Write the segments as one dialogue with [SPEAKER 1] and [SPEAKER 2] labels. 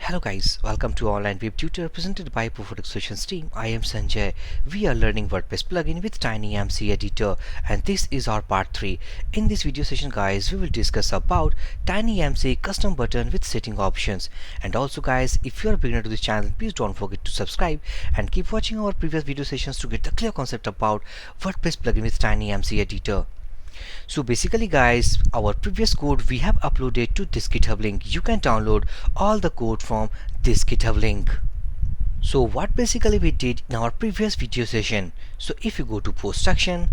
[SPEAKER 1] Hello guys, welcome to Online Web Tutor presented by Profotech Solutions team. I am Sanjay. We are learning WordPress plugin with TinyMCE editor and this is our part 3. In this video session guys, we will discuss about TinyMCE custom button with setting options. And also guys, if you are a beginner to this channel, please don't forget to subscribe and keep watching our previous video sessions to get the clear concept about WordPress plugin with TinyMCE editor. So basically guys, our previous code we have uploaded to this GitHub link. You can download all the code from this GitHub link. So what basically we did in our previous video session. So if you go to post section,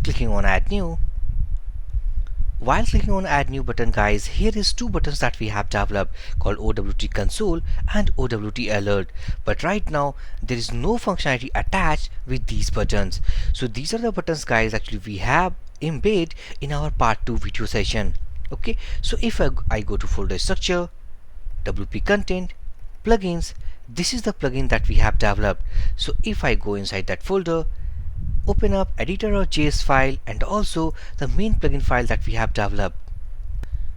[SPEAKER 1] clicking on add new. While clicking on add new button guys, here is two buttons that we have developed called OWT console and OWT alert. But right now there is no functionality attached with these buttons. So these are the buttons guys actually we have embed in our part 2 video session. Okay, so if I go to folder structure, WP content, plugins, this is the plugin that we have developed. So if I go inside that folder, open up editor.js file and also the main plugin file that we have developed.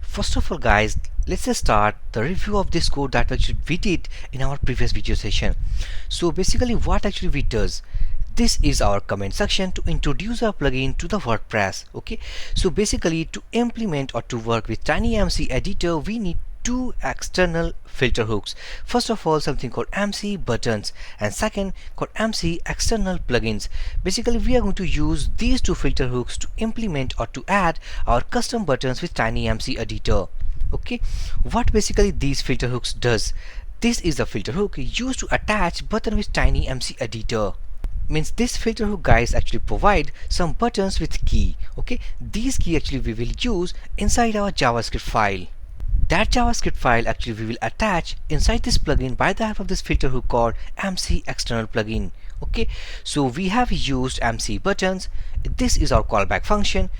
[SPEAKER 1] First of all guys, let's just start the review of this code that actually we did in our previous video session. So basically what actually we does, this is our comment section to introduce our plugin to the WordPress. Okay, so basically to implement or to work with TinyMCE editor, we need two external filter hooks. First of all, something called MC buttons, and second called MC external plugins. Basically, we are going to use these two filter hooks to implement or to add our custom buttons with TinyMCE editor. Okay, what basically these filter hooks does? This is the filter hook used to attach button with TinyMCE editor. Means this filter hook guys actually provide some buttons with key. Okay, these key actually we will use inside our JavaScript file. That JavaScript file actually we will attach inside this plugin by the help of this filter hook called MC external plugin. Okay, so we have used MC buttons. This is our callback function.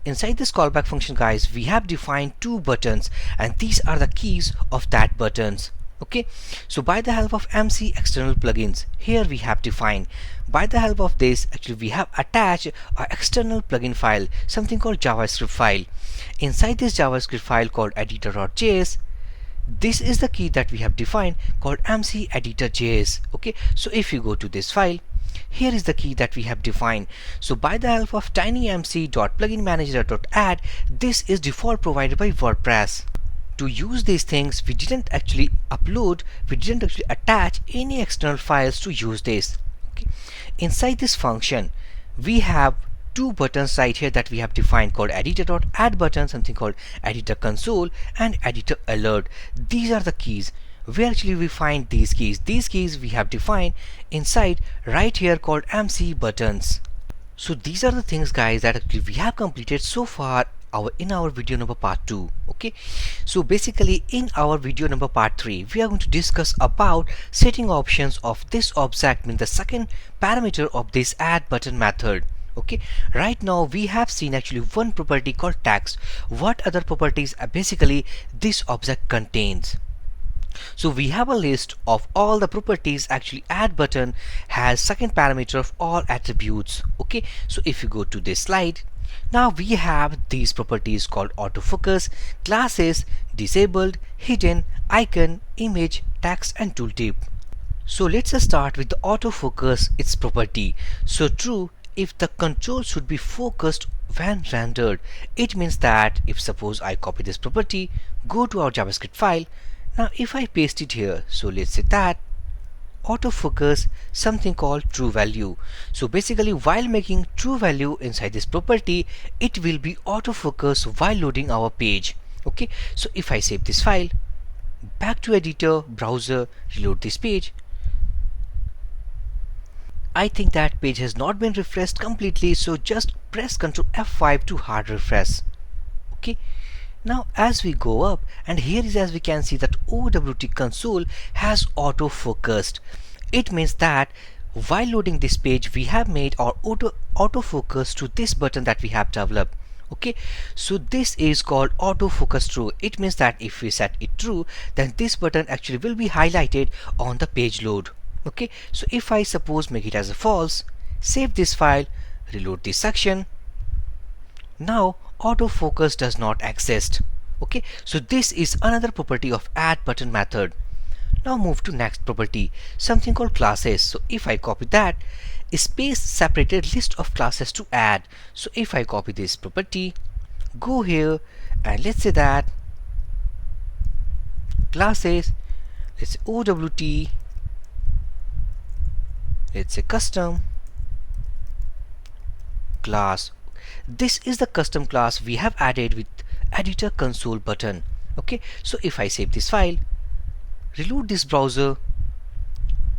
[SPEAKER 1] Inside this callback function guys, we have defined two buttons and these are the keys of that buttons. Okay, so by the help of MC external plugins, here we have defined, by the help of this actually we have attached our external plugin file, something called JavaScript file. Inside this JavaScript file called editor.js, this is the key that we have defined called MC editor.js. Okay, so if you go to this file, here is the key that we have defined. So by the help of tinymce.pluginmanager.add, this is default provided by WordPress. To use these things, we didn't actually attach any external files to use this. Okay. Inside this function, we have two buttons right here that we have defined called editor.add button, something called editor console and editor alert. These are the keys. Where actually we find these keys? These keys we have defined inside right here called MC buttons. So these are the things guys that actually we have completed so far in our video number part 2. Okay, so basically in our video number part 3 we are going to discuss about setting options of this object, means the second parameter of this add button method. Okay, right now we have seen actually one property called text. What other properties basically this object contains? So we have a list of all the properties actually add button has second parameter of all attributes. Okay, so if you go to this slide, now we have these properties called autofocus, classes, disabled, hidden, icon, image, text and tooltip. So let's start with the autofocus, its property. So true if the control should be focused when rendered. It means that if suppose I copy this property, go to our JavaScript file. Now if I paste it here, so let's say that autofocus something called true value. So basically while making true value inside this property, it will be autofocus while loading our page. Okay, so if I save this file, back to editor, browser, reload this page, I think that page has not been refreshed completely, so just press Ctrl F5 to hard refresh. Okay, now as we go up, and here is as we can see that OWT console has auto-focused. It means that while loading this page we have made our autofocus to this button that we have developed. Okay, so this is called autofocus true. It means that if we set it true, then this button actually will be highlighted on the page load. Okay, so if I suppose make it as a false, save this file, reload this section, now autofocus does not exist. Okay, so this is another property of add button method. Now move to next property, something called classes. So if I copy that, a space separated list of classes to add. So if I copy this property, go here and let's say that classes, let's say OWT, let's say custom class. This is the custom class we have added with editor console button. Okay, so if I save this file, reload this browser,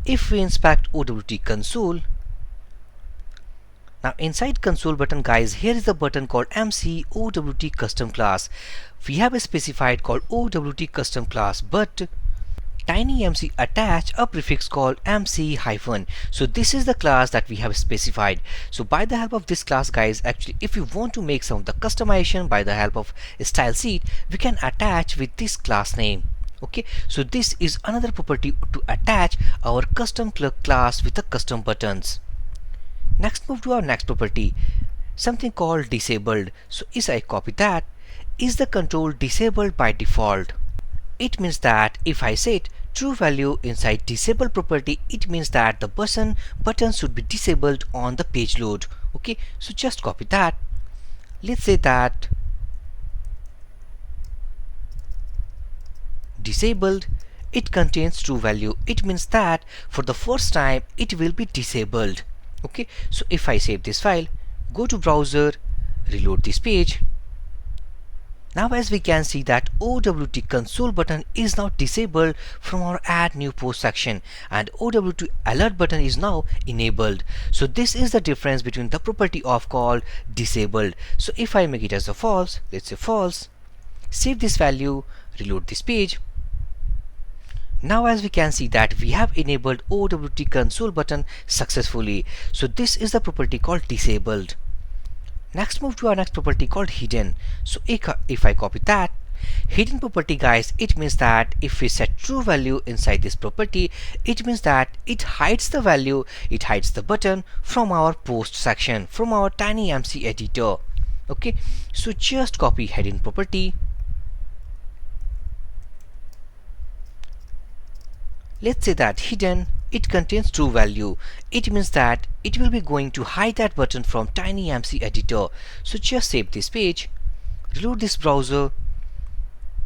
[SPEAKER 1] if we inspect OWT console, now inside console button guys, here is the button called MC OWT custom class. We have a specified called OWT custom class, but TinyMCE attach a prefix called MC hyphen. So this is the class that we have specified. So by the help of this class guys, actually if we want to make some of the customization by the help of a style sheet, we can attach with this class name. Okay, so this is another property to attach our custom class with the custom buttons. Next, move to our next property, something called disabled. So as I copy that, is the control disabled by default? It means that if I set true value inside disable property, it means that the button should be disabled on the page load. Okay, so just copy that. Let's say that disabled, it contains true value. It means that for the first time it will be disabled. Okay, so if I save this file, go to browser, reload this page. Now as we can see that OWT console button is now disabled from our add new post section, and OWT alert button is now enabled. So this is the difference between the property of called disabled. So if I make it as a false, let's say false, save this value, reload this page. Now as we can see that we have enabled OWT console button successfully. So this is the property called disabled. Next, move to our next property called hidden. So if I copy that, hidden property guys, it means that if we set true value inside this property, it means that it hides the value, it hides the button from our post section, from our TinyMCE editor. Okay, so just copy hidden property. Let's say that hidden, it contains true value. It means that it will be going to hide that button from TinyMCE editor. So just save this page, reload this browser.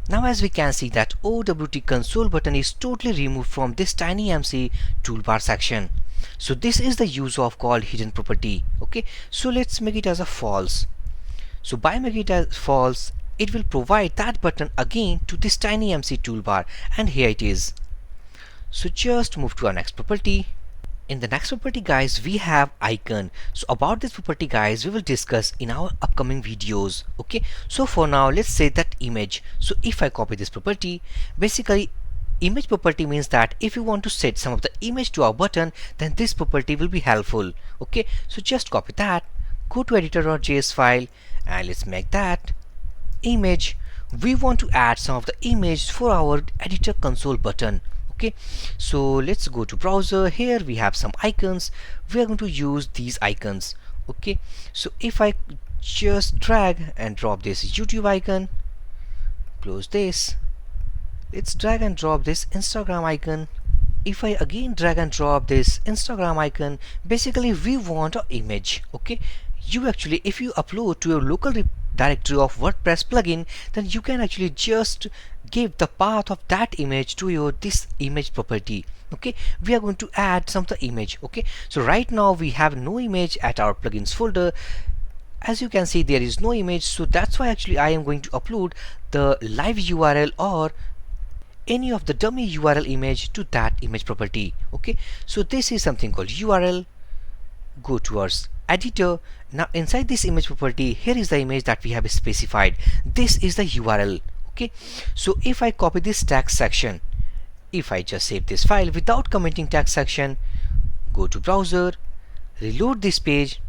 [SPEAKER 1] Now as we can see that OWT console button is totally removed from this TinyMCE toolbar section. So this is the use of called hidden property. Okay, so let's make it as a false. So by making it as false, it will provide that button again to this TinyMCE toolbar, and here it is. So just move to our next property. In the next property guys, we have icon. So about this property guys, we will discuss in our upcoming videos. Okay, so for now let's say that image. So if I copy this property, basically image property means that if you want to set some of the image to our button, then this property will be helpful. Okay, so just copy that, go to editor.js file, and let's make that image. We want to add some of the image for our editor console button. Okay, so let's go to browser. Here we have some icons. We are going to use these icons. Okay, so if I just drag and drop this YouTube icon, close this, let's drag and drop this Instagram icon. If I again drag and drop this Instagram icon, basically we want an image. Okay, you actually, if you upload to your local directory of WordPress plugin, then you can actually just give the path of that image to your this image property. Okay, we are going to add some of the image. Okay, so right now we have no image at our plugins folder. As you can see, there is no image, so that's why actually I am going to upload the live URL or any of the dummy URL image to that image property. Okay, so this is something called URL. Go to our editor. Now inside this image property, here is the image that we have specified. This is the URL. Okay, so if I copy this text section, if I just save this file without commenting text section, go to browser, reload this page.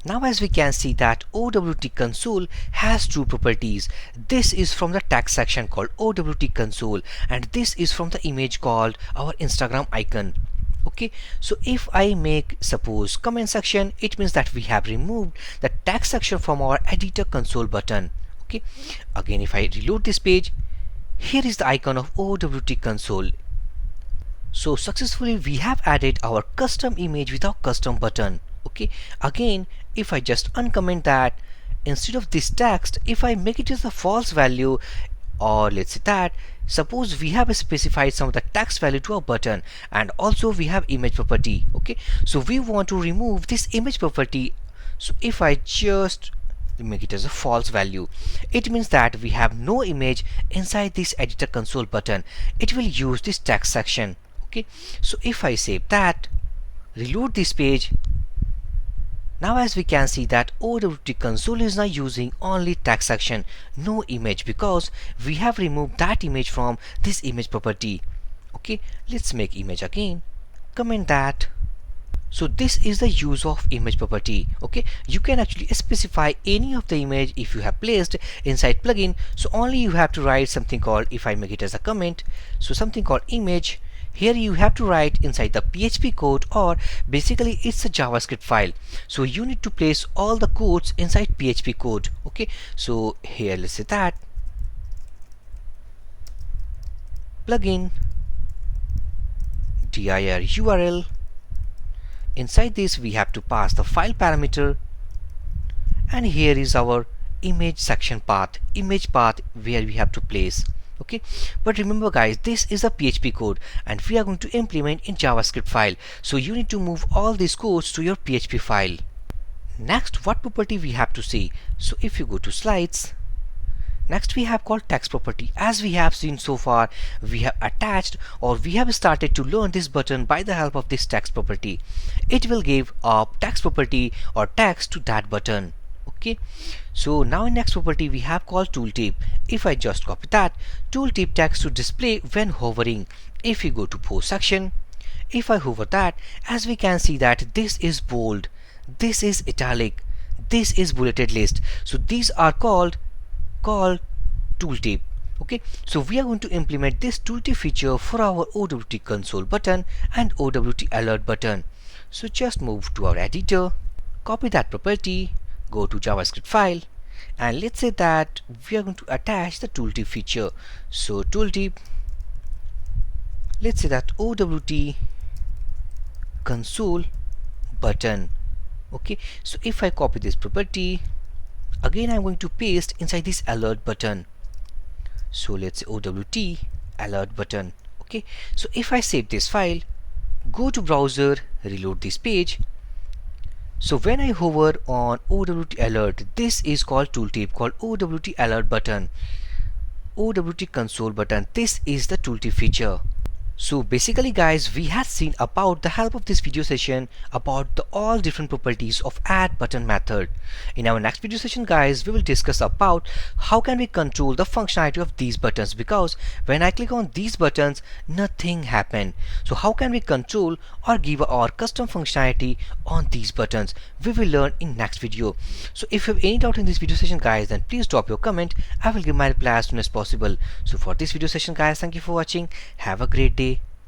[SPEAKER 1] Now as we can see that OWT console has two properties. This is from the text section called OWT console, and this is from the image called our Instagram icon. Okay, so if I make suppose comment section, it means that we have removed the text section from our editor console button. Okay, again if I reload this page, here is the icon of OWT console. So successfully we have added our custom image with our custom button. Okay, again, if I just uncomment that, instead of this text, if I make it as a false value, or let's say that suppose we have specified some of the text value to our button, and also we have image property. Okay, so we want to remove this image property. So if I just make it as a false value, it means that we have no image inside this editor console button. It will use this text section. Okay, so if I save that, reload this page, now as we can see that OWT console is now using only text section, no image, because we have removed that image from this image property. Okay, let's make image again, comment that. So this is the use of image property. Okay, you can actually specify any of the image if you have placed inside plugin. So only you have to write something called, if I make it as a comment, so something called image. Here you have to write inside the PHP code, or basically it's a JavaScript file. So you need to place all the codes inside PHP code. Okay, so here let's say that plugin dir URL. Inside this we have to pass the file parameter, and here is our image section path, image path where we have to place. Okay, but remember guys, this is a PHP code and we are going to implement in JavaScript file, so you need to move all these codes to your PHP file. Next, what property we have to see? So if you go to slides, next we have called text property. As we have seen so far, we have attached, or we have started to learn this button by the help of this text property. It will give a text property or text to that button. Okay, so now in next property we have called tooltip. If I just copy that, tooltip text to display when hovering. If we go to post section, if I hover that, as we can see that this is bold, this is italic, this is bulleted list. So these are called tooltip. Okay, so we are going to implement this tooltip feature for our OWT console button and OWT alert button. So just move to our editor, copy that property, go to JavaScript file, and let's say that we are going to attach the tooltip feature. So tooltip, let's say that OWT console button. Okay, so if I copy this property, again I'm going to paste inside this alert button. So let's say OWT alert button. Okay, so if I save this file, go to browser, reload this page. So when I hover on OWT alert, this is called tooltip, called OWT alert button, OWT console button. This is the tooltip feature. So basically guys, we had seen about the help of this video session about the all different properties of add button method. In our next video session guys, we will discuss about how can we control the functionality of these buttons, because when I click on these buttons nothing happen. So how can we control or give our custom functionality on these buttons? We will learn in next video. So if you have any doubt in this video session guys, then please drop your comment. I will give my reply as soon as possible. So for this video session guys, thank you for watching. Have a great day.